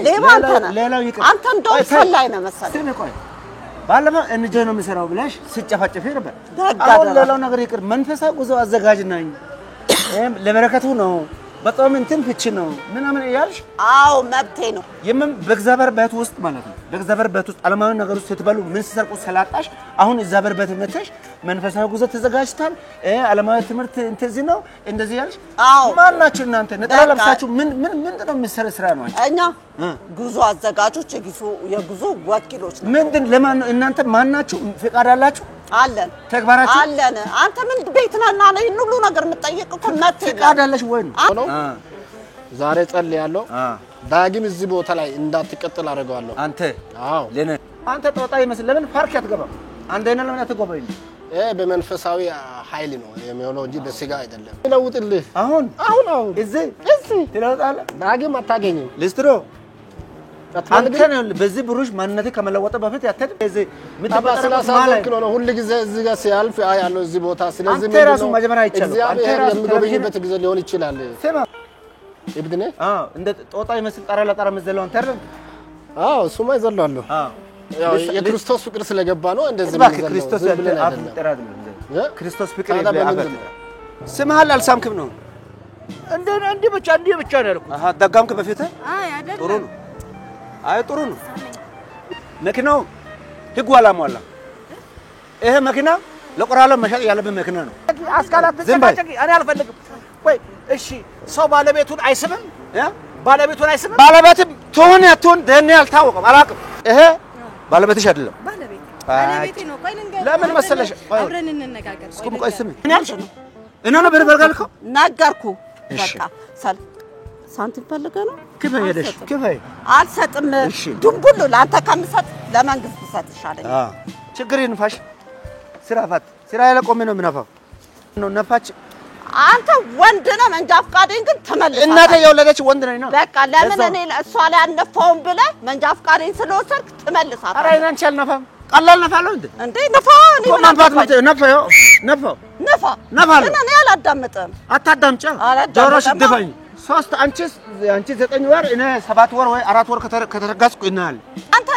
ሌባ አንተ እንደው ሰላይ ነው መሰለኝ ስሚ ቆይ ባለፈው እንጀ ነው የሚሰራው ብለሽ ሲጨፋጨፍ ነበር አሁን ሌላው ነገር ይቅር መንፈሳዊ ጉዞ አዘጋጅ ነኝ ለበረከቱ ነው በጣም እንትን ፍቺ ነው ምናምን ያልሽ አዎ መብቴ ነው የምን በእግዚአብሔር ቤት ውስጥ ማለት ነው በእግዚአብሔር ቤት ውስጥ ዓለማዊ ነገር ውስጥ ስትበሉ ምን ሲሰርቁ ሰላጣሽ አሁን እግዚአብሔር ቤት መተሽ መንፈሳዊ ጉዞ ተዘጋጅታል ዓለማዊ ትምህርት እንተዚህ ነው እንደዚህ ያልሽ ማናችሁ እናንተ ነጠላ ለብሳችሁ ምንድነው የሚሰራ ስራ ነው እኛ ጉዞ አዘጋጆች የጉዞ ወኪሎች ምንድን ለማን እናንተ ማናችሁ ፍቃድ አላችሁ አለን ተግባራችሁ አለን አንተ ምን ቤት ነህና ነው ሁሉ ነገር የምትጠይቅ እኮ መብት ፍቃድ አለሽ ወይ ነው ዛሬ ጸልያለሁ ዳግም እዚህ ቦታ ላይ እንዳትቀጥል አደርጋለሁ አንተ ለነ አንተ ጦጣ ይመስል ለምን ፓርክ ያትገባም አንደና ለምን አትገባኝ በመንፈሳዊ ኃይል ነው የሚሆነው እንጂ በስጋ አይደለም ለውጥልህ አሁን እዚህ ትለውጣለህ ዳግም አታገኝም ሊስትሮ አንተ ነው በዚህ ብሩሽ ማንነቴ ከመለወጥ በፊት ያተድ እዚህ ምትባሰላሳ ነው ሁሉ ጊዜ እዚህ ጋር ሲያልፍ ያለው እዚህ ቦታ ስለዚህ አንተ ራሱ መጀመሪያ ይቻላል አንተ ራሱ የሚጎበኝበት ጊዜ ሊሆን ይችላል ስማ እብድነ እንደ ጦጣ ይመስል ጠራ ለጠራ መዘለው አንተ አይደል እሱማ ይዘላሉ ያው የክርስቶስ ፍቅር ስለገባ ነው እንደዚህ ማለት ክርስቶስ ክርስቶስ ፍቅር ያለበት ስማሃል አልሳምክም ነው እንዴ ብቻ ነው ያልኩት ደጋምክ በፊት አይደለም ጥሩ ነው ጥሩ ነው መኪናው ህጉ አላሟላ ይሄ መኪና ለቆራለ መሸጥ ያለበት መኪና ነው አስካላት ተጨቃጨቂ እኔ አልፈልግም ወይ እሺ ሰው ባለቤቱን አይስምም ባለቤትም ትሆን ያትሆን ደህና ያልታወቀም አላውቅም ይሄ ባለቤትሽ አይደለም ባለቤቴ ነው ቆይ ልንገር ለምን መሰለሽ አብረን እንነጋገር እስኩም ቆይ ስሚ እኔ አልሽ ነው እና ነበር በርጋልከው ነገርኩ በቃ ሳንቲም ፈልገ ነው ክፈይ ሄደሽ ክፈይ አልሰጥም ድንቡሉ ላንተ ከምሰጥ ለመንግስት ሰጥ ይሻለኝ ችግር ይንፋሽ ስራ ያለቆም ነው ምናፋው ነው ነፋች አንተ ወንድ ነህ መንጃ ፍቃዴን ግን ተመልሰህ እናቴ የወለደች ወንድ ነኝ ነው በቃ ለምን እኔ እሷ ላይ አነፋውም ብለ መንጃ ፍቃዴን ስለወሰድክ ተመልሰህ አረ እናንቺ አልነፋም ቀላል ነፋለው እንዴ ነፋ እኔ ማንፋት ነፋ እኔ አላዳምጥም አታዳምጫ ጆሮሽ ድፈኝ ሶስት አንቺ 9 ወር እኔ 7 ወር ወይ 4 ወር ከተረጋስኩ እናል አንተ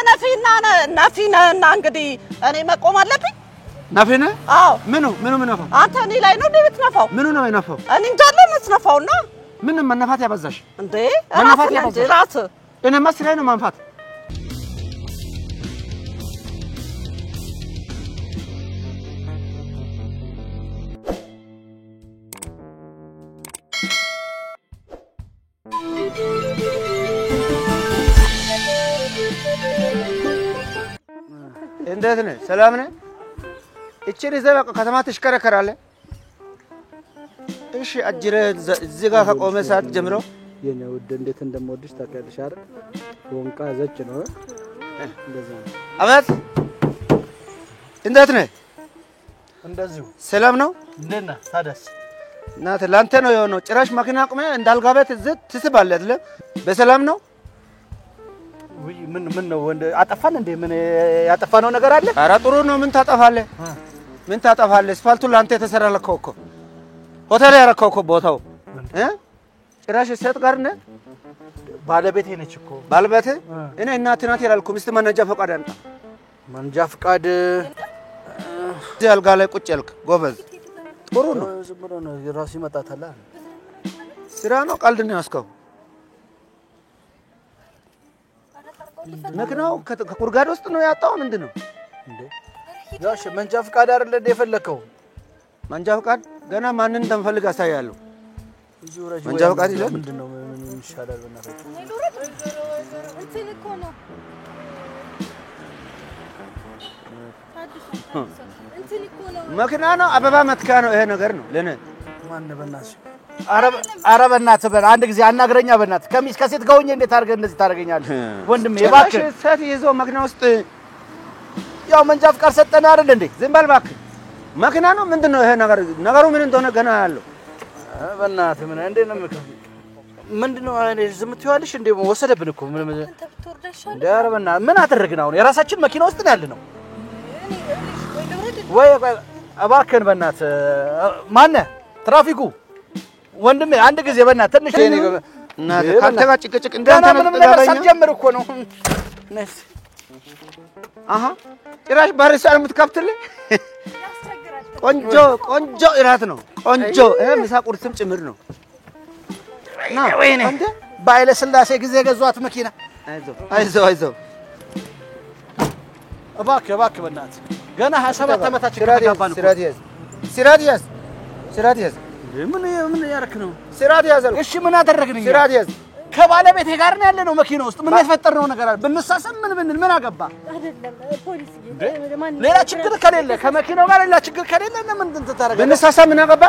ነፊና እንግዲህ እኔ መቆም አለብኝ ነፊና አዎ ምኑ ነፋው አንተ እኔ ላይ ነው የምትነፋው ምኑ ነው የነፋው እኔ እንዳለ የምትነፋውና ምን መነፋት ያበዛሽ እንዴ መነፋት ያበዛሽ ራስ እኔ መስራይ ነው ማንፋት እንዴት ነህ ሰላም ነህ እቺ ለዘባ ከተማ ተሽከረከራለህ እሺ አጅረ እዚህ ጋር ከቆመ ሰዓት ጀምሮ የኔ ወደ እንዴት እንደምወድሽ ታውቂያለሽ አይደል ወንቃ ዘጭ ነው እንደዛ አባት እንዴት ነህ እንደዚሁ ሰላም ነው እንደና ታደስ እናት ላንተ ነው የሆነው ጭራሽ መኪና ቆመ እንዳልጋበት እዚህ ትስባለህ አይደል በሰላም ነው ወይ ምን ነው ወንድ አጠፋን እንዴ ምን ያጠፋነው ነገር አለ ኧረ ጥሩ ነው ምን ታጠፋለህ አስፋልቱ ላንተ የተሰራለከው እኮ ሆቴል ያረከው እኮ ቦታው ጭራሽ ሴት ጋር ነህ ባለቤቴ ነች እኮ ባለቤቴ እኔ እናት ናት ያልኩ ሚስት መንጃ ፈቃድ አንተ መንጃ ፈቃድ ዲያልጋ ላይ ቁጭ ያልክ ጎበዝ ጥሩ ነው ዝም ብሎ ነው ራሱ ይመጣታል ስራ ነው ቀልድ ነው ያስከው መኪናው ከቁርጋድ ውስጥ ነው ያጣው ምንድነው እንዴ ያሽ መንጃ ፈቃድ አይደል እንደ የፈለከው መንጃ ፈቃድ ገና ማንን እንደምፈልግ አሳያለሁ መንጃ ፈቃድ ይላል ምንድነው ምን ይሻላል በእናታችሁ እንትን እኮ ነው እንትን እኮ ነው መኪና ነው አበባ መትካ ነው ይሄ ነገር ነው ለኔ ማን በእናትሽ አረ በእናትህ አንድ ጊዜ አናግረኛ በእናትህ ከሴት ጋር ሆኜ እንዴት አድርገህ እንደዚህ ታደርገኛለህ ወንድሜ እባክህ ሴት ይዞ መኪና ውስጥ ያው መንጃ ፈቃድ ሰጠና አይደል እንዴ ዝም በል እባክህ መኪና ነው ምንድነው ይሄ ነገሩ ምን እንደሆነ ገና ያለው በእናትህ ምን እንዴ ነው ምንድነው ዝም ትይዋለሽ እንዴ ወሰደብን እኮ ምን ዳር በእናትህ ምን አደረግን አሁን የራሳችን መኪና ውስጥ ነው ያለነው ወይ እባክህን በእናትህ ማነህ ትራፊኩ ወንድሜ አንድ ጊዜ በእናትህ ትንሽ እናት ካንተ ጋር ጭቅጭቅ ገና ምንም ነገር ሳትጀምር እኮ ነው ነስ አሃ ጭራሽ ባሪሳን የምትከፍትልኝ ቆንጆ እራት ነው ቆንጆ ምሳ ቁርስም ጭምር ነው ና ወይኔ ባይለ ስላሴ ጊዜ ገዟት መኪና አይዞ እባክህ በእናትህ ገና 27 ዓመታችን ከተጋባን እኮ ሲራት ያዝ ምን ያርክ ነው ሲራት ያዝ እሺ ምን አደረግን እኛ ሲራት ያዝ ከባለቤቴ ጋር ነው ያለነው መኪና ውስጥ ምን የተፈጠረው ነገር አለ ብንሳሰም ምን አገባ አይደለም ፖሊስ ሌላ ችግር ከሌለ ከመኪናው ጋር ሌላ ችግር ከሌለ ለምን ታረጋለህ ብንሳሰም ምን አገባ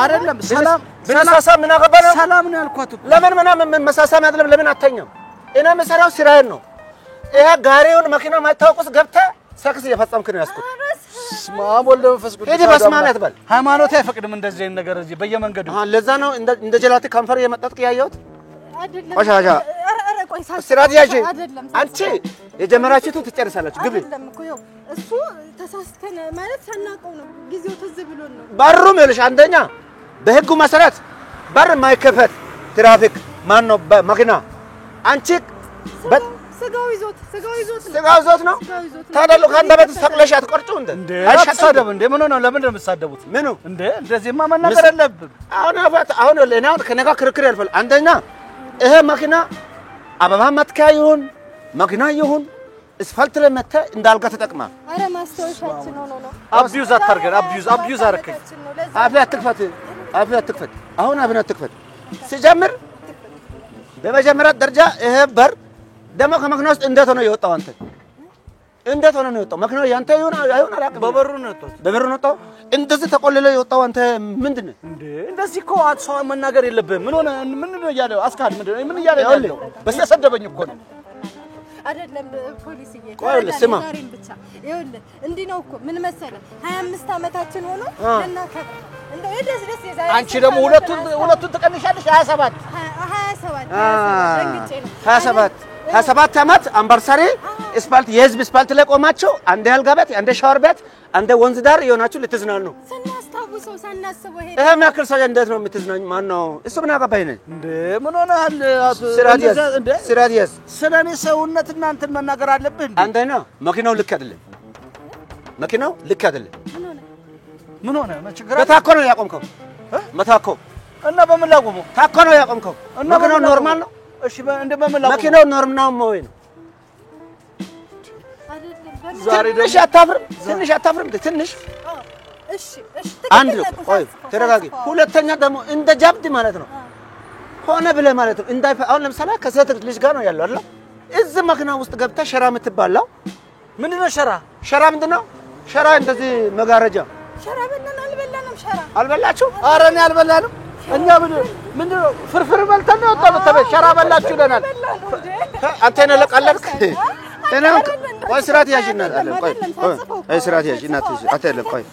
አይደለም ሰላም ብንሳሰም ምን አገባ ነው ሰላም ነው ያልኳት ለምን መሳሳም አይደለም ለምን አተኛም እኔ መሰራው ስራዬን ነው ይሄ ጋሪውን መኪናው ማይታወቁስ ገብተህ ሰክስ እየፈጸምክ ነው ያስኩት ስማም ወልደ መንፈስ ቅዱስ ሄደ በስማነት በል ሃይማኖት አይፈቅድም እንደዚህ አይነት ነገር እዚህ በየመንገዱ ለዛ ነው እንደ ጀላቲ ካንፈር የመጣጥቅ ያያዩት አይደለም ቆሻሻ ቆይ ስራት ያጂ አንቺ የጀመራችሁት ትጨርሳላችሁ ግብ አይደለም እኮ ያው እሱ ተሳስተን ማለት ሳናቀው ነው ጊዜው ትዝ ብሎን ነው ባሩም ይልሽ አንደኛ በህጉ መሰረት በር ማይከፈት ትራፊክ ማን ነው መኪና አንቺ ስጋው ይዞት ነው ታደሉ ካንደበት ሰቅለሽ አትቆርጪው እንደ አይሻሳደብ እንደ ምን ነው ለምን እንደምትሳደቡት ምኑ እንደ እንደዚህማ መናገር አለብን አሁን ለናው ከነጋ ክርክር ያልፈል አንደኛ ይሄ መኪና አበባ መትከያ ይሁን መኪና ይሁን እስፋልት ላይ መተ እንዳልጋ ተጠቅማ አረ ማስተዋሻችን ነው አብዩዝ አታርገን አብዩዝ አርከኝ አፍያ አትክፈት አሁን አብና አትክፈት ሲጀምር በመጀመሪያ ደረጃ ይሄ በር ደሞ ከመኪና ውስጥ እንዴት ሆነ የወጣው አንተ እንዴት ሆነ ነው የወጣው መኪናው ያንተ ይሁን አላውቅም በበሩ ነው የወጣው እንደዚህ ተቆልሎ የወጣው አንተ ምንድነው እንዴ እንደዚህ እኮ ሰው መናገር የለብህም ምን ነው ያለው አስካድ ምን እያለ ያለው በስተሰደበኝ እኮ ነው አይደለም ፖሊስ ቆይ ስማ ዛሬም ብቻ ይኸውልህ እንዲህ ነው እኮ ምን መሰለህ 25 ዓመታችን ሆኖ ለናከብ እንደው የደስ የዛሬ አንቺ ደግሞ ሁለቱን ትቀንሻለሽ 27 27 ዓመት አምባርሳሪ ስፓልት የህዝብ ስፓልት ላይ ቆማችሁ አንዴ አልጋ ቤት አንዴ ሻወር ቤት አንዴ ወንዝ ዳር የሆናችሁ ልትዝናኑ ስናስታውሰው ሳናስበው ሄደ እህ ማክል ሰው እንዴት ነው የምትዝናኙ ማን ነው እሱ ምን አገባኝ ነኝ እንዴ ምን ሆነሃል ስራት ያዝ ስለኔ ሰውነት እናንተን መናገር አለብህ እንዴ አንደኛ መኪናው ልክ አይደለም ምን ሆነ ችግር በታኮ ነው ያቆምከው መታኮ እና በምን ላቆመው ታኮ ነው ያቆምከው መኪናው ኖርማል ነው እሺ እንደ በምን ላቆመው መኪናው ኖርማል ነው ወይ ነው ዛሬ ትንሽ አታፍርም ትንሽ እሺ አንድ ቆይ ተረጋጊ ሁለተኛ ደግሞ እንደ ጃብድ ማለት ነው ሆነ ብለ ማለት ነው አሁን ለምሳሌ ከሴት ልጅ ጋር ነው ያለው አይደል እዚህ መኪና ውስጥ ገብታ ሸራ የምትባላው ምንድነው ሸራ ምንድነው ሸራ እንደዚህ መጋረጃ ሸራ አልበላንም አልበላችሁ ኧረ እኔ አልበላንም እኛ ምንድነው ፍርፍር በልተን ነው ወጣው ተበል ሸራ በላችሁ ይለናል አንተ ነህ ለቀለድክ እኔ ቆይ ስራት ያዥና አለ ቆይ ስራት ያዥና አትልም ቆይ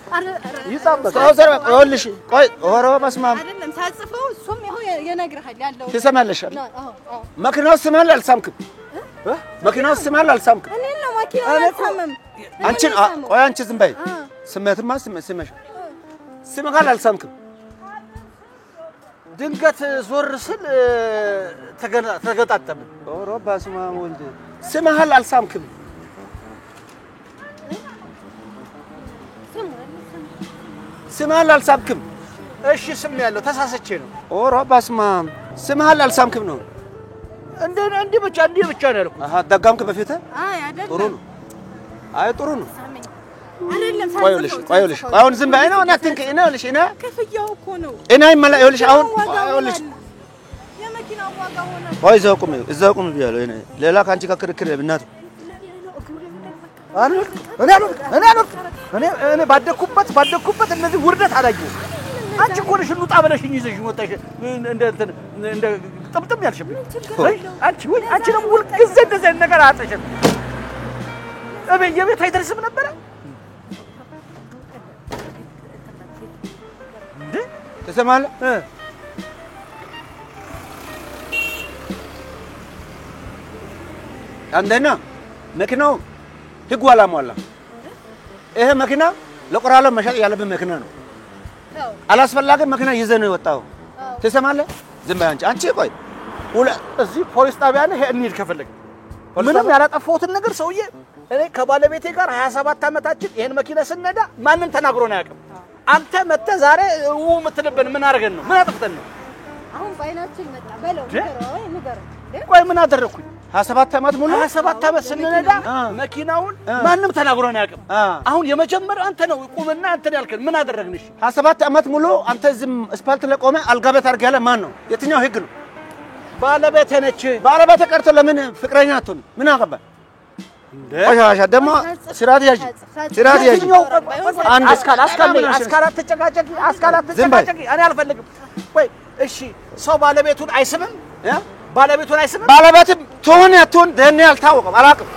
ይጣበቅ ይኸውልሽ ቆይ ኦሮ መስማም አይደለም ሳጽፈው እሱም ይሄው የነግርሃል ያለው ትሰማለሽ መኪናው ስማል አልሳምክም መኪናው ስማል አልሳምክም እኔ ነው መኪናው አልሳምም አንቺን ቆይ አንቺ ዝም በይ ስሜትማ ስመሽ ስመካል አልሳምክም ድንገት ዞር ስል ተገጣጠምን ኦሮ ባስማም ወልድ ስመሃል አልሳምክም ስመሃል አልሳምክም እሺ ስም ያለው ተሳሰቼ ነው ኦሮ ባስማም ስመሃል አልሳምክም ነው እንዴ ብቻ ነው ያልኩት አሃ ደጋምክ በፊት አይ አይደለም ጥሩ ነው ጥሩ ነው አይደለም ቆይልሽ አሁን ዝም በይ ነው እናትንከ ይኸውልሽ እኔ ከፍያው እኮ ነው እኔ ይመላ ይኸውልሽ አሁን ይኸውልሽ የመኪናው ዋጋ ሆነ እዛው ቁም ብያለሁ ሌላ ካንቺ ጋር ክርክር እናት እኔ ባደኩበት እነዚህ ውርደት አላየሁም አንቺ እኮ ነሽ ሉጣ ብለሽኝ ይዘሽ ወጣሽ እንደ ጥምጥም ያልሽብኝ አንቺ ደግሞ ሁልጊዜ እንደዚህ አይነት ነገር አያጠሽም የቤት አይደርስም ነበረ ተሰማለ አንደኛ መኪናው ህጉ አላሟላ ይሄ መኪና ለቆራሎ መሸጥ ያለበት መኪና ነው አላስፈላጊ መኪና ይዘህ ነው የወጣው ትሰማለህ? ዝም በይ አንቺ ቆይ እዚህ ፖሊስ ጣቢያ ላይ እንሂድ ከፈለግ ምንም ያላጠፋሁትን ነገር ሰውዬ እኔ ከባለቤቴ ጋር 27 ዓመታችን ይሄን መኪና ስነዳ ማንንም ተናግሮን አያውቅም። አንተ መተህ ዛሬ የምትልብን ምን አድርገን ነው? ምን አጥፍተን ነው? አሁን ባይናችን መጣ በለው ንገረው። ቆይ ምን አደረኩኝ? 27 ዓመት ሙሉ 27 ዓመት ስንነዳ መኪናውን ማንም ተናግሮን አያውቅም። አሁን የመጀመሪያ አንተ ነው ቁምና አንተ ያልከን ምን አደረግንሽ? 27 ዓመት ሙሉ አንተ ዝም አስፋልት ላይ ቆመህ አልጋ ቤት አድርገህ ያለ ማን ነው? የትኛው ህግ ነው? ባለቤቴ ነች። ባለቤቴ ቀርቶ ለምን ፍቅረኛ አትሆን? ምን አገባ? ቆሻሻ ደግሞ ስራት ያዥ አንድ አስካላት ተጨቃጨቂ እኔ አልፈልግም። ቆይ እሺ ሰው ባለቤቱን አይስምም? ባለቤቱን አይስምም? ባለቤት ትሆን ያትሆን ደህና አልታወቀም አላውቅም።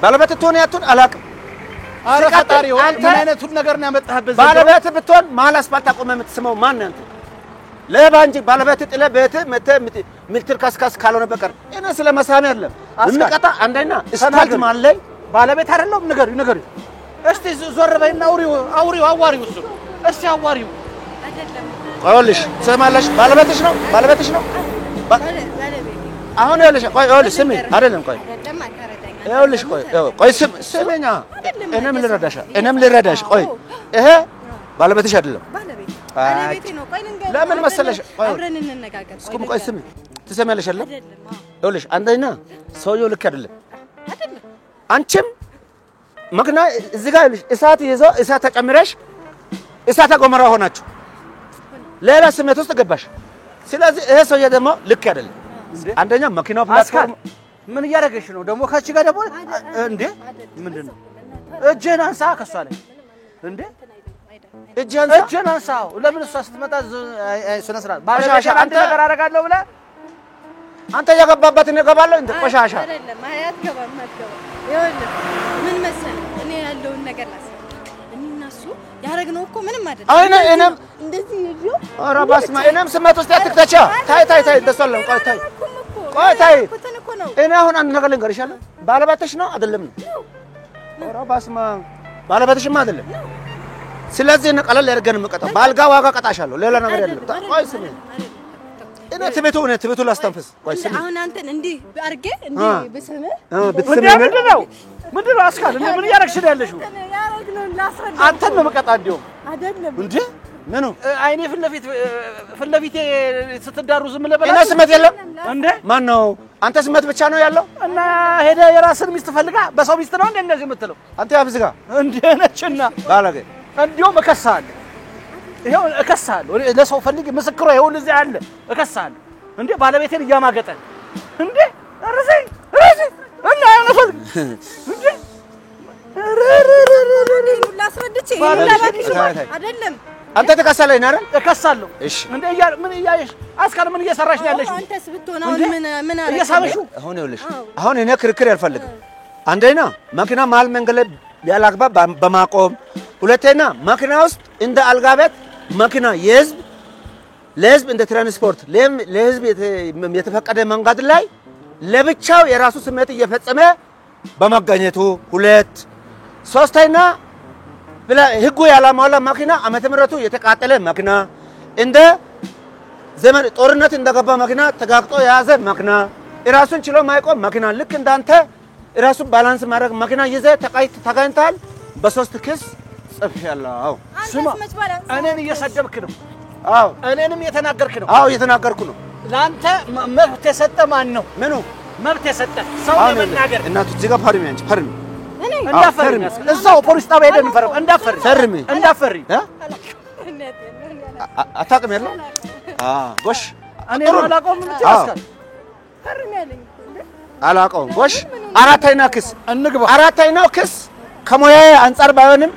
ባለቤት ትሆን ያትሆን አላውቅም። ኧረ ፈጣሪ ሆይ ምን አይነቱን ነገር ነው ያመጣህበት? ባለቤት ብትሆን መሀል አስፋልት አቆመህ የምትስመው ማን ነው አንተ? ለባ እንጂ ባለቤት ጥለህ ቤትህ መተህ ምትልከስከስ ካልሆነ በቀር እኔ ስለመሳኔ አይደለም። እንቀጣ አንደኛ እስታልት ማለይ ባለቤት አይደለም። ንገሪ እስቲ ዞር በይና አዋሪው እሱ እስቲ አዋሪው አይደለም ቆይልሽ ሰማለሽ ባለቤትሽ ነው አሁን ይኸውልሽ ቆይ ስሚ አይደለም ቆይ ይኸውልሽ ቆይ ስሚኛ እኔም ልረዳሽ ቆይ ይሄ ባለቤትሽ አይደለም ባለቤቴ ነው። ቆይ ልንገርህ ለምን መሰለሽ አብረን እንነጋገር። ቆይ ስሚ ትሰሚያለሽ አይደል? ይኸውልሽ አንደኛ ሰውየው ልክ አይደለም። አንቺም መኪና እዚህ ጋር እሳት ይዞ እሳት ተጨምረሽ እሳተ ገሞራ ሆናችሁ ሌላ ስሜት ውስጥ ገባሽ። ስለዚህ ይሄ ሰውዬ ደግሞ ልክ አይደለም። አንደኛ መኪናው ፕላትፎርም ምን እያደረገሽ ነው ደግሞ? ካቺ ጋር ደግሞ እንዴ ምንድነው? እጄን አንሳ ከሷ ላይ እንዴ እጄን አንሳው። ለምን እሷ ስትመጣ ስነ ስርዓት ባሻሻ አንተ ነገር አደርጋለሁ ብለህ አንተ ያገባበትን እገባለሁ እንደ ቆሻሻ አይደለም። አያትገባም ይኸውልህ ምን መሰለህ እኔ ያለውን ነገር ላስረዳ። እኔና እሱ ያደረግነው እኮ ምንም አይደለም። እኔም እንደዚህ ይዤው ኧረ በስመ አብ እኔም ስሜት ውስጥ አትክተቻ። ታይ እንደሱ አለ። ቆይ እኔ አሁን አንድ ነገር ልንገርሽ አለ ባለቤትሽ ነው አይደለም ነው? ኧረ በስመ አብ ባለቤትሽማ አይደለም። ስለዚህ እኔ ቀለል ያደርገን የምቀጣው ባልጋ ዋጋ ቀጣሻለሁ። ሌላ ነገር የለም። ቆይ ስሚ እኔ ትቤቱ ላስተንፍስ። ቆይ ስሚ አሁን አንተን እንዲህ አድርጌ እንዲህ ብስምህ ምንድነው አስካል ምን እያደረግሽ ነው ያለሽው? ያደረግነውን ላስረዳ። አንተን ነው የምቀጣ እንዲያው አይደለም እንዴ ምኑ አይኔ ፊት ለፊቴ ስትዳሩ ዝም ለበላ እኔ ስሜት የለም እንዴ? ማን ነው አንተ ስሜት ብቻ ነው ያለው? እና ሄደ የራስን ሚስት ፈልጋ በሰው ሚስት ነው እንዴ እንደዚህ የምትለው? አንተ ያብዝጋ እንዴ ነችና ባለገ እንዲያው እከሳለሁ። ይሄው እከሳለሁ። ለሰው ፈልግ ምስክሩ ይሄው እዚህ አለ። እከሳለሁ እንዴ ባለቤቴን እያማገጠ እንዴ ረዘይ እና አይነፈል እንዴ ላስረድቼ አይደለም አንተ ተከሳለህ አይደል? እከሳለሁ። እሺ እንዴ ምን እያየሽ አስካል ምን እየሰራሽ ነው ያለሽው? አንተስ ብትሆን አሁን ምን አረጋሽ? እየሳበሽው አሁን ይኸውልሽ አሁን እኔ ክርክር አልፈልግም። አንደኛ መኪና መሀል መንገድ ላይ ያላግባብ በማቆም፣ ሁለተኛ መኪና ውስጥ እንደ አልጋ ቤት መኪና ለህዝብ እንደ ትራንስፖርት ለህዝብ የተፈቀደ መንገድ ላይ ለብቻው የራሱ ስሜት እየፈጸመ በመገኘቱ፣ ሁለት ሶስተኛ ህጉ ያላሟላ መኪና ዓመተ ምህረቱ የተቃጠለ መኪና እንደ ዘመን ጦርነት እንደገባ መኪና ተጋግጦ የያዘ መኪና ራሱን ችሎ ማይቆም መኪና ልክ እንዳንተ ራሱን ባላንስ ማድረግ መኪና ይዘህ ተገኝተሃል። በሶስት ክስ ጽፌያለሁ። ስማ እኔን እየሰደብክ ነው። አዎ እኔንም እየተናገርክ ነው። አዎ እየተናገርኩ ነው። ላንተ መብት የሰጠ ማን ነው? ምኑ መብት የሰጠ ሰው ለመናገር እናቱ እዚህ ጋር ፈርሚ አንቺ ፈርሚ እንዳፈርሚ እዛው ፖሊስ ጣቢያ ሄደን ፈርም እንዳፈርሚ አታውቅም ያለው ጎሽ እኔ አላውቀውም እንትን ፈርም ያለኝ አላውቀውም ጎሽ አራተኛ ክስ እንግባ አራተኛው ክስ ከሞያዬ አንፃር ባይሆንም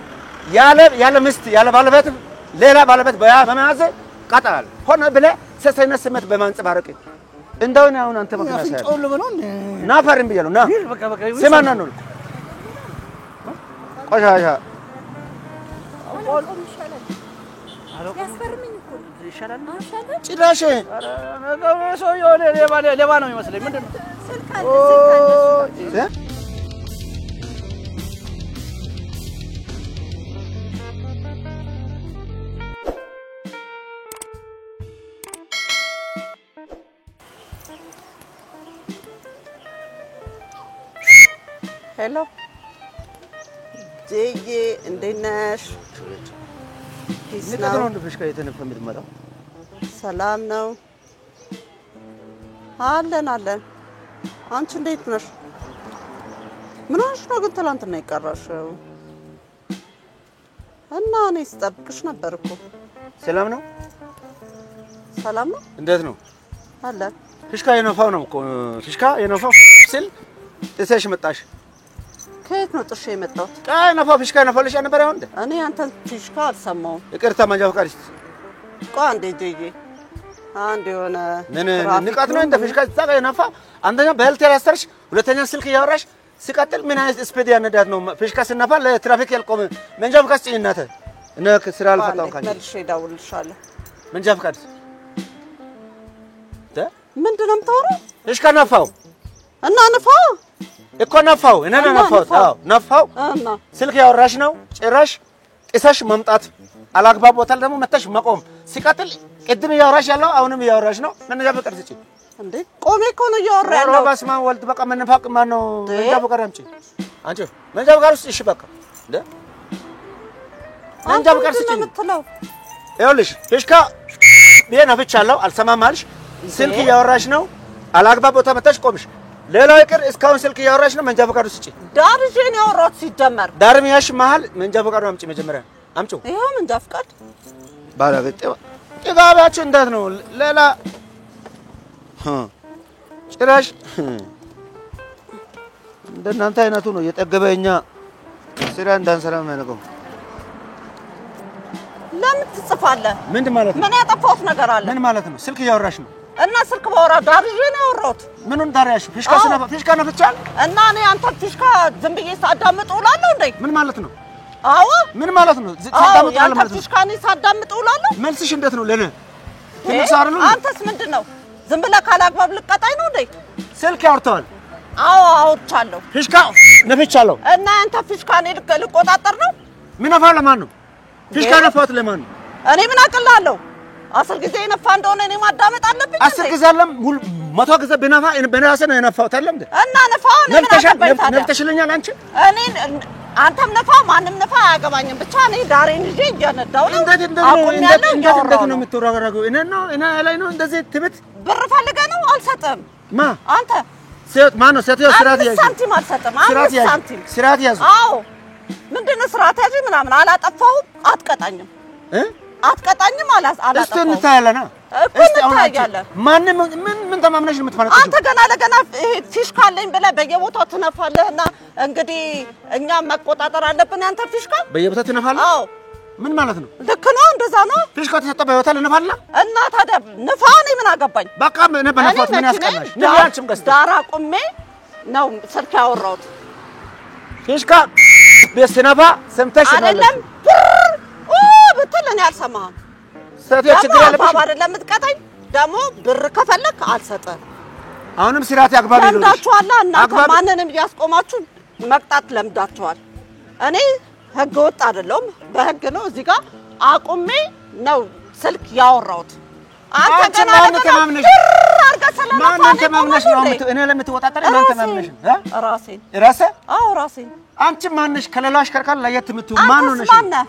ያለ ምስት ያለ ባለቤት ሌላ ባለቤት በመያዝ ቀጣል ሆነ ብለህ ሰሰነ ስሜት በማንጸባረቅ እንደውን አሁን አንተ መከራ ሳይሆን ጦል ብሎ ና ፈርም ብያለሁ ና ስማና ነው ቆሻሻ ያስፈርምኝ እኮ ይሻላል ጭራሽ ሰውዬው ሌባ ነው የሚመስለኝ። ምንድን ነው ስልክ አለ ሄሎ ጄዬ እንዴት ነሽ? ንቀት ነው እንደ ፍሽካ የተነፋ የምትመጣው? ሰላም ነው አለን። አንቺ እንዴት ነሽ? ምን ሆነሽ ነው ግን ትናንትና የቀረሽው? እና እኔ ስጠብቅሽ ነበር እኮ። ሰላም ነው? ሰላም ነው። እንዴት ነው? አለን። ፍሽካ የነፋው ነው እኮ ፍሽካ የነፋው ስል ጥሰሽ መጣሽ። ከየት ነው ጥሽ የመጣሁት? ነፋው ፍሽካ የነፋልሽ ነበር አሁን እንዴ? እኔ አንተን ፍሽካ አልሰማሁም። ይቅርታ መንጃ ፈቃድ ቆይ አንዴ ጄዬ አንድ የሆነ ምን ንቀት ነው እንደ ፍሽካ ተጣቀ የነፋ አንደኛ በሄልቴር ያሰርሽ፣ ሁለተኛ ስልክ እያወራሽ ሲቀጥል ምን አይነት ስፒድ ያነዳት ነው ፍሽካ ስነፋ ለትራፊክ ያልቆመ መንጃ ፈቃድ ስጪኝ እናተ እነ ስራ አልፈታው ካንቺ መልሼ እደውልልሻለሁ። መንጃ ፈቃድ ምንድን ነው የምታወራው? ፍሽካ ነፋው እና ነፋው እኮ ነፋው እኔ ነፋው። አዎ ነፋው እና ስልክ ያወራሽ ነው ጭራሽ ጥሰሽ መምጣት አላግባብ ቦታ ደግሞ መተሽ መቆም ሲቀጥል ቅድም ያወራሽ ያለው አሁንም ያወራሽ ነው። መንጃ ፈቃድ ስጪኝ እንዴ! ቆሜ እኮ ነው እያወራ ያለው። በስመ አብ ወልድ በቃ መንፋቅ ማን ነው? መንጃ ፈቃድ አምጪ አንቺ መንጃ ፈቃድ ውስጥ እሺ በቃ እንዴ መንጃ ፈቃድ ስጪኝ የምትለው ይኸውልሽ ፍሽካ ነፍቻለሁ አልሰማም አልሽ። ስልክ ያወራሽ ነው አላግባብ ቦታ መተሽ ቆምሽ። ሌላው ይቅር እስካሁን ስልክ ያወራሽ ነው። መንጃ ፈቃድ ውስጥ ስጪኝ። ዳርጄን ያወራሁት ሲጀመር ዳርም ያሽ መሀል መንጃ ፈቃዱ አምጪ መጀመሪያ አምጪው። ይሄው መንጃ ፈቃድ ባላገጠ ጥጋባችሁ እንዴት ነው? ሌላ ጭራሽ እንደናንተ አይነቱ ነው የጠገበኛ ስራ እንዳንሰራ የሚያደርገው። ለምን ትጽፋለህ? ምን ማለት ነው? ምን ያጠፋሁት ነገር አለ? ምን ማለት ነው? ስልክ እያወራሽ ነው እና ስልክ ባወራ ዳርጄን ያወራሁት ምኑን ዳርያሽ? ፍሽካ ስነፋ ፍሽካ ነፍቻል እና እኔ አንተ ፍሽካ ዝም ብዬ ሳዳምጥ እውላለሁ እንዴ? ምን ማለት ነው? አዎ ምን ማለት ነው? ሳዳምጥ ያለ ማለት ነው። ፍሽካ እኔ ሳዳምጥ እውላለሁ። መልስሽ እንዴት ነው? ለኔ ትንሽ አይደል? አንተስ ምንድነው? ዝም ብለህ ካላግባብ ልቀጣኝ ነው እንዴ? ስልክ ያወርተዋል። አዎ አውርቻለሁ። ፍሽካ ነፍቻለሁ እና አንተ ፍሽካ እኔ ልቆጣጠር ነው? ምን አፋ ለማን ነው? ፍሽካ ነፋት ለማን ነው? እኔ ምን አቅላለሁ? 10 ጊዜ የነፋ እንደሆነ እኔ ማዳመጥ አለብኝ። 10 ጊዜ አለም 100 ጊዜ በነፋ በነፋ ነው የነፋሁት አይደል እንዴ? እና ነፋው እኔ ምን አገባኝ ታዲያ? ነፍተሽልኛል አንቺ። እኔ አንተም ነፋ ማንም ነፋ አያገባኝም። ብቻ እኔ ዳሬን ይዤ እየነዳሁ ነው። እንዴት ነው የምትወራገረው? እኔ ላይ ነው እንደዚህ ትብት ብር ፈልገህ ነው? አልሰጥም። ማ አንተ ሴት ማን ነው? ሴትዮ ስራት ያዥ። ሳንቲም አልሰጥም። ስራት ያዥ። ሳንቲም ስራት ያዥ። አዎ ምንድነው ስራት ያዥ ምናምን? አላጠፋሁም። አትቀጣኝም አትቀጣኝም። አላጠፋሁም። እስቲ እንታያለና እስቲ እንታያለን። ማንም ምን ተማምነሽ ነው የምትፈነቅለው? አንተ ገና ለገና ፊሽካ አለኝ ብለህ በየቦታው ትነፋለህና እንግዲህ እኛም መቆጣጠር አለብን። አንተ ፊሽካ በየቦታው ትነፋለህ? አዎ ምን ማለት ነው? ልክ ነው። እንደዛ ነው። ፊሽካ ተሰጠ በህይወታ ልነፋላ እና ታዲያ ንፋ። እኔ ምን አገባኝ? በቃ እኔ በነፋት ምን ያስቀናሽ? አንቺም ገዝተሽ ዳራ ቁሜ ነው ስልክ ያወራሁት። ፊሽካ በስነፋ ሰምተሽ ነው አይደለም ብትል እኔ አልሰማህም። ሴትዮ ችግር ያለብሽ ባባ አይደለም የምትቀጣኝ። ደግሞ ብር ከፈለክ አልሰጥም። አሁንም ስርዓት ያግባብ ይሉልሽ ለምዳችኋል። እናንተ ማንንም እያስቆማችሁ መቅጣት ለምዳችኋል። እኔ ህገ ወጥ አይደለሁም። በህግ ነው እዚህ ጋር አቁሜ ነው ስልክ ያወራሁት። አንተ ገና ማን ተማምነሽ ማን ተማምነሽ ነው እኔ ለምትወጣጣሪ ማን ተማምነሽ ራሴ? አዎ ራሴን። አንቺ ማንሽ ከሌላ አሽከርካሪ ለየት የምትው ማን ነው? ማን ነህ?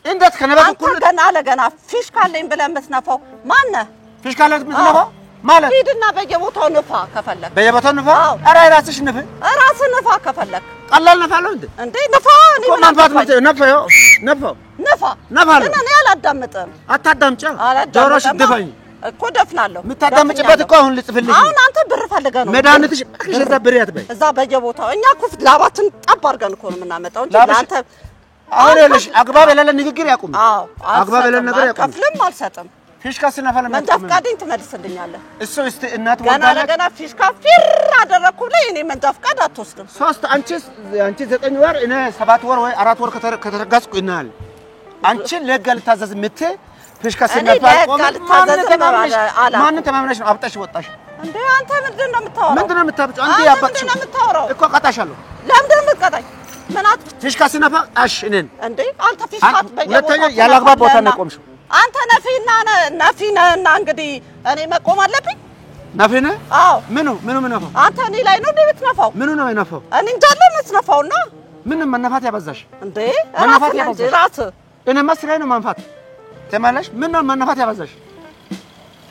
እንዴት ከነባክ ኩል ገና ለገና ፊሽካ አለኝ ብለህ የምትነፋው ማን ነህ? ፊሽካ አለኝ የምትነፋው ማለት ሂድና በየቦታው ንፋ ከፈለክ። በየቦታው ንፋ? ኧረ ራስሽ ንፍ። ራስህ ንፋ ከፈለክ። ቀላል ነፋለሁ እንዴ? ንፋ። እኔ ምን አንፋት ነፋው ነፋ ግን እኔ አላዳምጥም። አታዳምጪ። ጆሮሽ ድፈኝ እኮ ደፍናለሁ። የምታዳምጪበት እኮ አሁን ልጽፍልሽ። አሁን አንተ ብር ፈልገህ ነው መድኃኒትሽ እዛ ብር ያትበይ እዛ በየቦታው እኛ እኮ ላባችን ጠብ አድርገን እኮ ነው የምናመጣው እንጂ ለአንተ አሁን ይኸውልሽ አግባብ የሌለ ንግግር ያቁም። አዎ አግባብ የሌለ ነገር ያቁም። ከፍልም አልሰጥም። ፊሽካ ስነፋለ መንጃ ፈቃዴን ትመልስልኛለህ። እሱ እስቲ እናት ገና ለገና ፊሽካ ፊር አደረኩ ብለህ እኔ መንጃ ፈቃድ አትወስድም። አንቺ 9 ወር እኔ 7 ወር ወይ 4 ወር ከተረጋስኩ ይናል አንቺ ለጋል ታዘዝ ምት ፊሽካ ስነፋ ማን ተማምነሽ ነው አብጣሽ ወጣሽ እንዴ? አንተ ምንድን ነው የምታወራው? ምንድን ነው የምታብጪው? አንቺ ያባጥሽ እኮ ቀጣሻለሁ። ለምንድን ነው የምትቀጣኝ? ምን አት ፊሽካ ስነፋ አሽ እኔን እንዴ? አንተ ፊሽካ ሁለተኛ ያላግባብ ቦታ ነው ቆምሽው። አንተ ነፊና እንግዲህ እኔ መቆም አለብኝ? ናፈነ አዎ ምኑ ምናፋው አንተ እኔ ላይ ነው እንዴ የምትነፋው ምኑ ነው የናፋው እኔ እንዳለ የምትነፋውና ምን መነፋት ያበዛሽ እንዴ መነፋት ያበዛሽ ራስ እኔ መስራይ ነው ማንፋት ተማለሽ ምን ነው መነፋት ያበዛሽ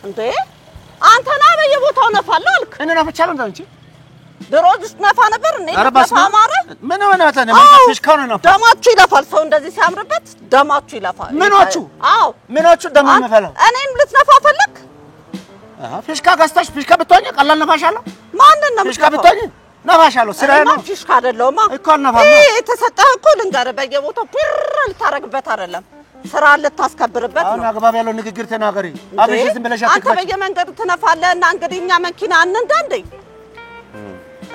እንዴ አንተ ና በየቦታው ነፋለህ አልክ እኔ ናፈቻለሁ እንዴ ድሮጅስ ነፋ ነበር እኔ ነፋ ማረ ምን ሆነ ታነ ፊሽካው ነው ነፋ ደማችሁ ይለፋል ሰው እንደዚህ ሲያምርበት ደማችሁ ይለፋል ምኖቹ አዎ ምኖቹ ደም መፈለው እኔም ልትነፋ ፈለክ ፊሽካ ጋስታሽ ፊሽካ ብትሆኚ ቀላል ነፋሻለሁ ማንን ነው ፊሽካ ብትሆኚ ነፋሻለሁ ስራዬ ነው ፊሽካ አይደለውማ እኮ ነፋማ የተሰጠህ እኮ ልንገርህ በየቦታው ፒር ልታረግበት አይደለም ስራ ልታስከብርበት ነው አሁን አግባብ ያለው ንግግር ተናገሪ አብሽ ዝም ብለሽ አንተ በየመንገዱ ትነፋለህና እንግዲህ እኛ መኪና አንንዳንዴ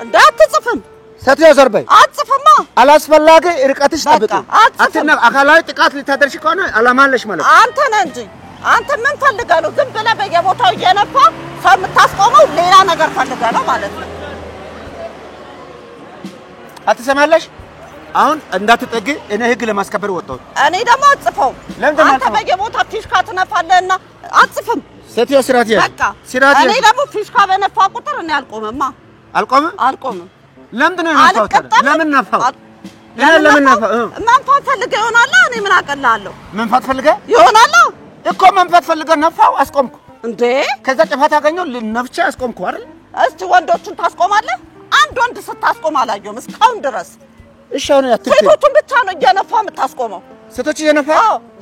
እንዳትጽፍም ሰትዮ ዘርበይ አትጽፍማ አላስፈላጊ ርቀትሽ ጠብቂ አትጽፍም አካላዊ ጥቃት ልታደርሽ ከሆነ አላማለሽ ማለት አንተ ነህ እንጂ አንተ ምን ፈልገህ ነው ዝም ብለህ በየቦታው እየነፋ ሰው የምታስቆመው ሌላ ነገር ፈልገህ ነው ማለት ነው አትሰማለሽ አሁን እንዳትጠጊ እኔ ህግ ለማስከበር ወጣሁ እኔ ደግሞ አትጽፈውም አንተ በየቦታው ፊሽካ ትነፋለህና አትጽፍም ሰትዮ ስራት ያዝ በቃ እኔ ደግሞ ፊሽካ በነፋ ቁጥር እኔ አልቆምም ለምንድን ነው የነፋው ለምን ነፋው ለምን ነፋው መንፋት ፈልገህ ይሆናል እኔ ምን አቀላለሁ መንፋት ፈልገህ ይሆናል እኮ መንፋት ፈልገህ ነፋው አስቆምኩ እንዴ ከዛ ጥፋት አገኘው ነፍቼ አስቆምኩ አይደል እስቲ ወንዶቹን ታስቆማለህ አንድ ወንድ ስታስቆም አላየሁም እስካሁን ድረስ እሺ አሁን ያትልኩ ሴቶቹን ብቻ ነው እየነፋ የምታስቆመው ሴቶች እየነፋ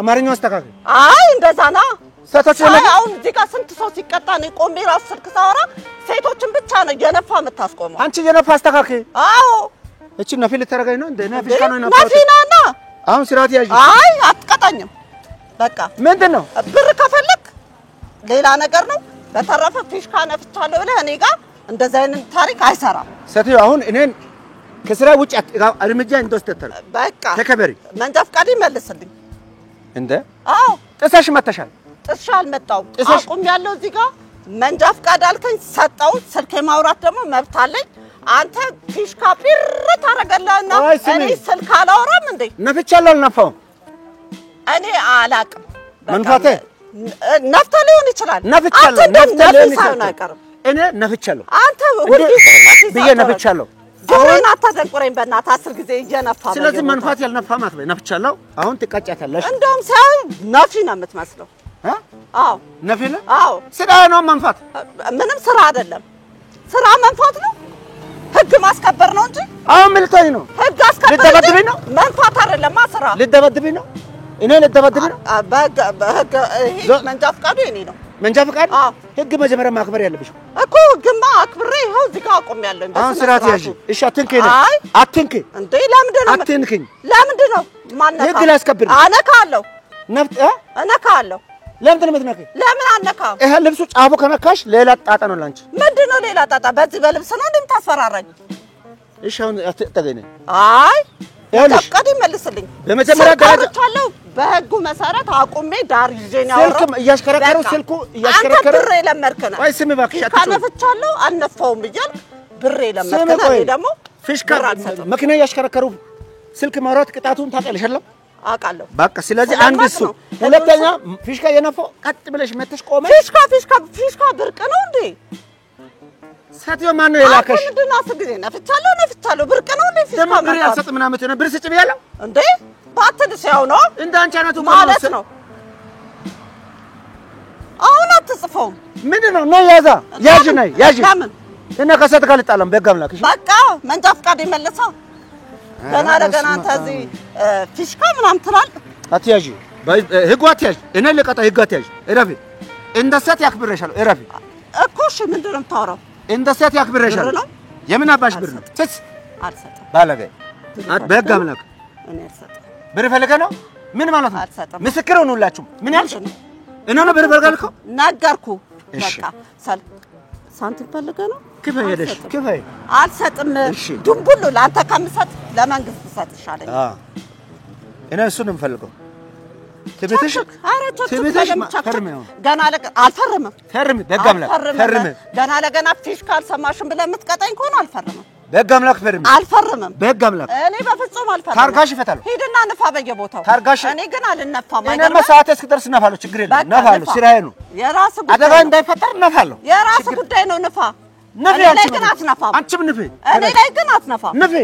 አማርኛው አስተካክል አይ እንደዛ ነው ሴቶች እየነፋ አሁን እዚህ ጋር ስንት ሰው ሲቀጣ ነው ቆሜ ራስ ስልክ ሳወራ ሴቶችን ብቻ ነው እየነፋ የምታስቆመው አንቺ እየነፋ አስተካክል አዎ እቺ ነፊ ልትረጋኝ ነው እንደ ነፊሽ ካነው ነፋ ነፊናና አሁን ስራት ያዥ አይ አትቀጣኝም በቃ ምንድነው ብር ከፈለክ ሌላ ነገር ነው በተረፈ ፊሽካ ነፍቻለሁ ብለህ እኔ ጋር እንደዛ አይነት ታሪክ አይሰራም ሰትዮ አሁን እኔን ከስራ ውጭ እርምጃ እንደወሰደተል በቃ ተከበሪ መንጃ ፈቃድ ይመልስልኝ እንደ አዎ ጥሰሽ መተሻል ጥሻ አልመጣሁም አቁም ያለው እዚህ ጋር መንጃ ፈቃድ አልከኝ ሰጠው ስልክ ማውራት ደግሞ መብት አለኝ አንተ ፊሽካ ፒር ታረጋለህና እኔ ስልክ አላወራም እንዴ ነፍቻለሁ አልነፋውም እኔ አላቅም መንፋቴ ነፍተ ሊሆን ይችላል ነፍቻለሁ ነፍተ ሊሆን ይችላል እኔ ነፍቻለሁ አንተ ሁልጊዜ ብዬ ነፍቻለሁ ጆሮዬን አታደንቁረኝ በእናትህ 10 ጊዜ እየነፋ ስለዚህ መንፋት ያልነፋ ማለት ነው ነፍቻለሁ አሁን ትቀጫታለሽ እንደውም ሳይ ነፊ ነው የምትመስለው አዎ ነፊ ነው አዎ ስራ ነው መንፋት ምንም ስራ አይደለም ስራ መንፋት ነው ህግ ማስከበር ነው እንጂ አሁን ምልቶኝ ነው ህግ አስከበር ልደበድብኝ ነው መንፋት አይደለም ስራ ልደበድብኝ ነው እኔ ልደበድብኝ ነው በህግ ይሄ መንጃ ፈቃዱ የኔ ነው መንጃ ፈቃድ ህግ መጀመሪያ ማክበር ያለብሽ እኮ ግማ አክብሬ ይኸው እዚህ ጋር አቆሚያለሁ አሁን ስራት ያዥ እሺ አትንከኝ አትንከኝ እንዴ ለምንድን ነው አትንከኝ ለምንድን ነው ማነካ ህግ ላስከብር አነካለሁ ነፍጥ እነካለሁ ለምንድን ነው የምትነካኝ ለምን አነካው ይሄ ልብሱ ጫፉ ከነካሽ ሌላ ጣጣ ነው ላንቺ ምንድን ነው ሌላ ጣጣ በዚህ በልብስ ነው እንደምታስፈራራኝ እሺ አሁን አትጠገኝ አይ ፈቃድ ይመልስልኝ በመጀመሪያ ደረጃ ካለው በህጉ መሰረት አቁሜ ዳር ይዤን ያወራው ስልክ እያሽከረከሩ ስልኩ እያሽከረከረ ብር የለመድከና ወይ ስሚ እባክሽ ካነፍቻለሁ አነፋውም እያልክ ብር የለመድከና እኔ ደግሞ ፊሽካ መኪና እያሽከረከሩ ስልክ ማውራት ቅጣቱን ታውቂያለሽ አይደል አውቃለሁ በቃ ስለዚህ አንድ እሱ ሁለተኛ ፊሽካ የነፋው ቀጥ ብለሽ መተሽ ቆመ ፊሽካ ብርቅ ነው እንዴ ሰትዮ ማን ነው የላከሽ ምንድን ነው አስር ጊዜ ነፍቻለሁ ብርቅ ነው እንዴ ፊሽካ ደግሞ ብር ያልሰጥ ምናምን ነው ብር ስጭ ብያለሁ እንዴ ባትልስ ያው ነው እንደ አንቺ አይነቱ ማለት ነው አሁን አትጽፈውም ምንድን ነው ያዥ ነይ ያዥ እና ከሰት ጋር ልጣለም በህግ አምላክሽ በቃ መንጃ ፈቃድ ይመልሰው ገና ለገና አንተ እዚህ ፊሽካ ምናምን ትላለህ አትያዥ ህግ አትያዥ እኔ ልቀጣ ህግ አትያዥ እረፊ እንደ ሰት ያክብረሻለሁ እረፊ እኮ እሺ ምንድን ነው የምታወራው እንደ ሰት ያክብረሻለሁ የምን አባሽ ብር ነው ትስ አልሰጥም ባለገ በህግ አምላክ እኔ አልሰጥም ብር ፈልገህ ነው ምን ማለት ነው አልሰጥም ምስክር ሆኑላችሁ ምን ያልሽ እኔ ነው ብር ፈልጋልከው ነገርኩህ በቃ ሳንቲም ፈልገህ ነው ክፈይ ሄደሽ ክፈይ አልሰጥም ድንቡሉ ለአንተ ከምሰጥ ለመንግስት ሰጥ ይሻለኝ እኔ እሱን ነው የምፈልገው ትቤትሽ ገና አልፈርምም ፈርም በህግ አምላክ ፈርም ገና ለገና ፊሽካ አልሰማሽም ብለህ የምትቀጣኝ ከሆነ አልፈርምም በህግ አምላክ ፈርም። አልፈርምም። በህግ አምላክ እኔ በፍጹም አልፈርምም። ታርጋሽ ይፈታሉ። ሂድና ንፋ በየቦታው። ታርጋሽ እኔ ግን አልነፋም። እኔ ሰዓት እስክደርስ ነፋለሁ። ችግር የለም ነፋለሁ። ስራዬ ነው። የራስ ጉዳይ አደጋ እንዳይፈጠር ነፋለሁ። የራስ ጉዳይ ነው። ንፋ። ንፊ። እኔ ላይ ግን አትነፋም። አንቺም ንፊ። እኔ ላይ ግን አትነፋም። ንፊ።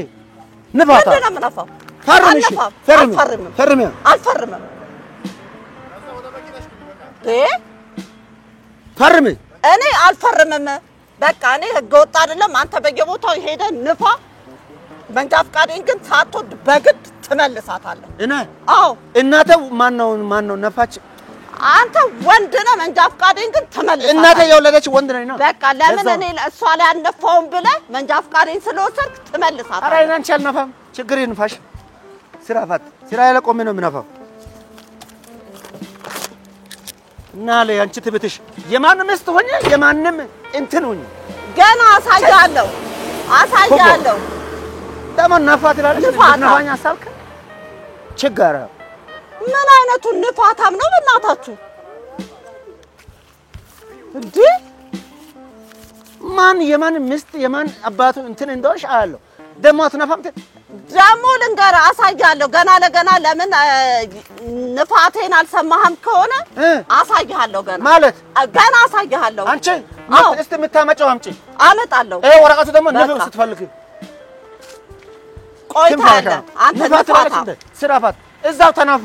ንፋታ። ምንድን ነው የምነፋው? ፈርምሽ። ፈርም። አልፈርምም። ፈርም። አልፈርምም። ፈርም። እኔ አልፈርምም። በቃ እኔ ህገ ወጥ አይደለም። አንተ በየቦታው ሄደህ ንፋ። መንጃ ፈቃዴን ግን ሳትወድ በግድ ትመልሳታለህ። እኔ አዎ። እናተ ማን ነው ነፋች? አንተ ወንድ ነህ። መንጃ ፈቃዴን ግን ትመልሳታለህ። እናተ የወለደች ወንድ ነኝ ነው። በቃ ለምን እኔ እሷ ላይ አልነፋውም ብለህ መንጃ ፈቃዴን ስለወሰድክ ትመልሳታለህ። ኧረ እኔ አንቺ አልነፋም። ችግር ይንፋሽ። ስራ ፈት ስራ ያለቆም ነው የምነፋው። እና ለአንቺ ትብትሽ የማንም ምስት ሆኜ የማንም እንትን ሆኜ ገና አሳያለሁ። ደግሞ ነፋት ይላለች። ነፋኛ አሳልከ ችግር ምን አይነቱ ንፋታም ነው በእናታችሁ እንዴ? ማን የማን ምስት የማን አባቱ እንትን እንደሆነሽ አያለሁ። ደግሞ አትነፋም። ደግሞ ልንገርህ አሳያለሁ። ገና ለገና ለምን ንፋቴን አልሰማህም ከሆነ አሳያለሁ። ገና አሳያለሁ። አንቺ እስቲ የምታመጪው አምጪ። አመጣለሁ። ወረቀቱ ደግሞ ንፋት ስትፈልግ ቆይታለህ አንተ ንፋታ ስራፋት እዛው ተናፍ።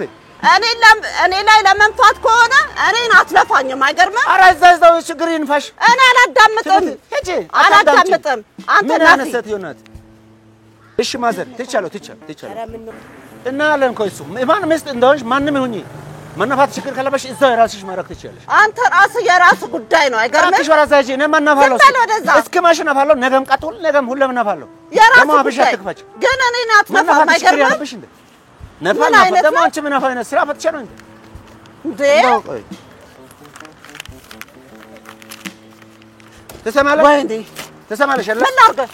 እኔ ላይ ለመንፋት ከሆነ እኔን አትለፋኝም። አይገርምም? ኧረ እዛው ችግር ይንፋሽ። እኔ አላዳምጥም። ሂጂ አላዳምጥም። አንተ ናፍሰት ይሆናል። እሺ ማዘር ትቻለው እና አለን እኮ እሱ ማን ምስት እንደሆነሽ ማንም ይሁን መነፋት ችግር ካለበሽ እዛው የራስሽ ማድረግ ትችያለሽ። አንተ ራስህ የራስህ ጉዳይ ነው። አይገርምም? አትሽ ወራዛጂ እኔ ማናፋለሁ እስኪ ማሽናፋለሁ። ነገም ቀጥል ነገም ሁሌም ናፋለሁ። የራስህ ጉዳይ ግን እኔን አትነፋም። አይገርምም? ነፋና ደግሞ አንቺ ምን አፋይና ስራ ፈትቼ ነው እንዴ? ተሰማለሽ ወይ እንዴ? ተሰማለሽ አይደል?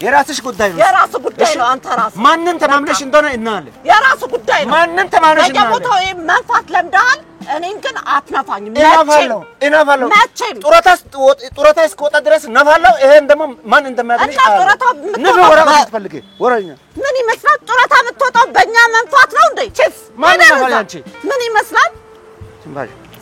የራስሽ ጉዳይ ነው። የራስህ ጉዳይ ነው። አንተ ራስህ ማንን ተማምነሽ እንደሆነ እናያለን። የራስህ ጉዳይ ነው። ማንን ተማምነሽ እናያለን። በየቦታው መንፋት ለምደሃል። እኔን ግን አትነፋኝም። እናፋለሁ። ጡረታ እስክወጣ ድረስ ነፋለሁ። ይሄን ደግሞ ማን እንደማያገኝሽ ምን ይመስላል? ጡረታ የምትወጣው በእኛ መንፋት ነው እንዴ? ምን ይመስላል?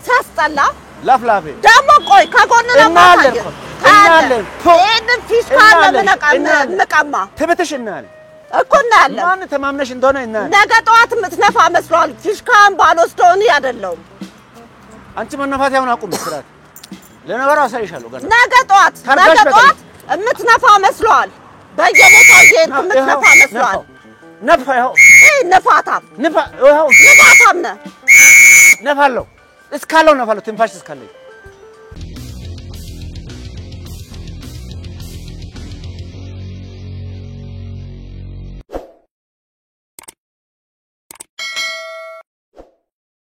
ሲያስጠላ ላፍላፌ ደግሞ ቆይ ከጎን እናያለን። ይሄንን ፊሽካ ለምንቀማ ትብትሽ እናያለን እኮ እናያለን። ማን ተማምነሽ እንደሆነ እናያለን። ነገ ጠዋት የምትነፋ መስሏል። ፊሽካን ባልወስደው እኔ አይደለሁም። አንቺ መነፋት ያውን አቁም። ስራት ለነበረው አሳይሻለሁ። ገና ነገ ጠዋት የምትነፋ መስሏል። በየቦታው እየሄድክ የምትነፋ መስሏል። ነፋ ይኸው ነፋታም ነፋ ይኸው ነፋታም ነህ። ነፋለሁ እስካለው ነፋለሁ ትንፋሽ እስካለኝ